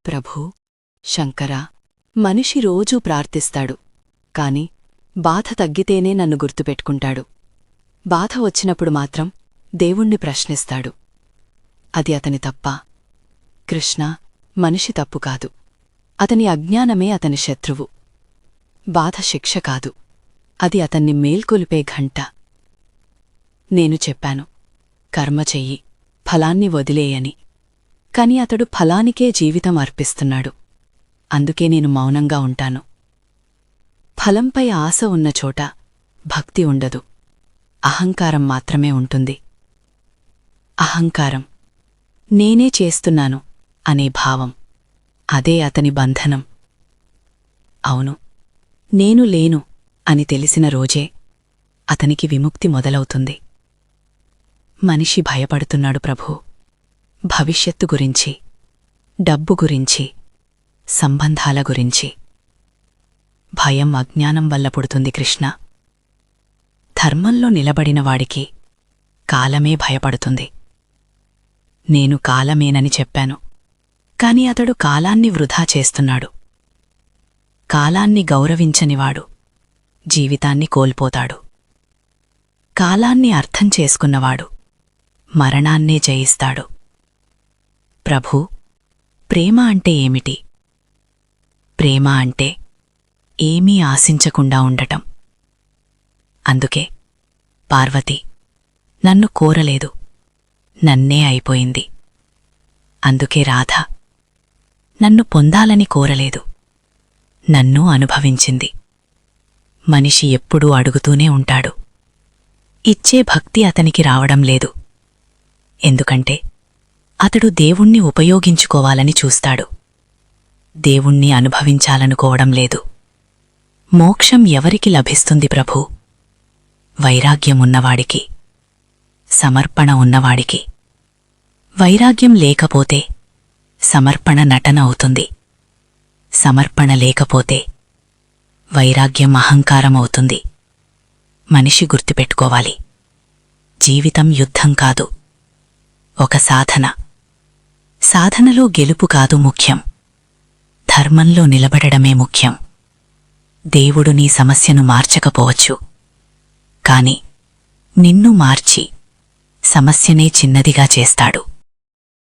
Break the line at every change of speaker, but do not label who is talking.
ప్రభూ, శంకరా, మనిషి రోజూ ప్రార్థిస్తాడు, కాని బాధ తగ్గితేనే నన్ను గుర్తుపెట్టుకుంటాడు. బాధ వచ్చినప్పుడు మాత్రం దేవుణ్ణి ప్రశ్నిస్తాడు. అది అతని తప్పా? కృష్ణ, మనిషి తప్పు కాదు. అతని అజ్ఞానమే అతని శత్రువు. బాధ శిక్ష కాదు, అది అతన్ని మేల్కొలిపే ఘంట. నేను చెప్పాను, కర్మ చెయ్యి, ఫలాన్ని వదిలేయని. కాని అతడు ఫలానికే జీవితం అర్పిస్తున్నాడు. అందుకే నేను మౌనంగా ఉంటాను. ఫలంపై ఆశ ఉన్నచోట భక్తి ఉండదు, అహంకారం మాత్రమే ఉంటుంది. అహంకారం, నేనే చేస్తున్నాను అనే భావం, అదే అతని బంధనం. అవును, నేను లేను అని తెలిసిన రోజే అతనికి విముక్తి మొదలవుతుంది. మనిషి భయపడుతున్నాడు ప్రభూ, భవిష్యత్తు గురించి, డబ్బు గురించి, సంబంధాల గురించి. భయం అజ్ఞానం వల్ల పుడుతుంది కృష్ణ. ధర్మంలో నిలబడినవాడికి కాలమే భయపడుతుంది. నేను కాలమేనని చెప్పాను, కాని అతడు కాలాన్ని వృధా చేస్తున్నాడు. కాలాన్ని గౌరవించనివాడు జీవితాన్ని కోల్పోతాడు. కాలాన్ని అర్థం చేసుకున్నవాడు మరణాన్నే జయిస్తాడు. ప్రభూ, ప్రేమ అంటే ఏమిటి? ప్రేమ అంటే ఏమీ ఆశించకుండా ఉండటం. అందుకే పార్వతి నన్ను కోరలేదు, నన్నే అయిపోయింది. అందుకే రాధ నన్ను పొందాలని కోరలేదు, నన్ను అనుభవించింది. మనిషి ఎప్పుడూ అడుగుతూనే ఉంటాడు. ఇచ్చే భక్తి అతనికి రావడం లేదు. ఎందుకంటే అతడు దేవుణ్ణి ఉపయోగించుకోవాలని చూస్తాడు, దేవుణ్ణి అనుభవించాలనుకోవడం లేదు. మోక్షం ఎవరికి లభిస్తుంది ప్రభూ? వైరాగ్యమున్నవాడికి, సమర్పణ ఉన్నవాడికి. వైరాగ్యం లేకపోతే సమర్పణ నటన అవుతుంది. సమర్పణ లేకపోతే వైరాగ్యం అహంకారమవుతుంది. మనిషి గుర్తుపెట్టుకోవాలి, జీవితం యుద్ధం కాదు, ఒక సాధన. సాధనలో గెలుపు కాదు ముఖ్యం, ధర్మంలో నిలబడడమే ముఖ్యం. దేవుడు నీ సమస్యను మార్చకపోవచ్చు, కాని నిన్ను మార్చి సమస్యనే చిన్నదిగా చేస్తాడు.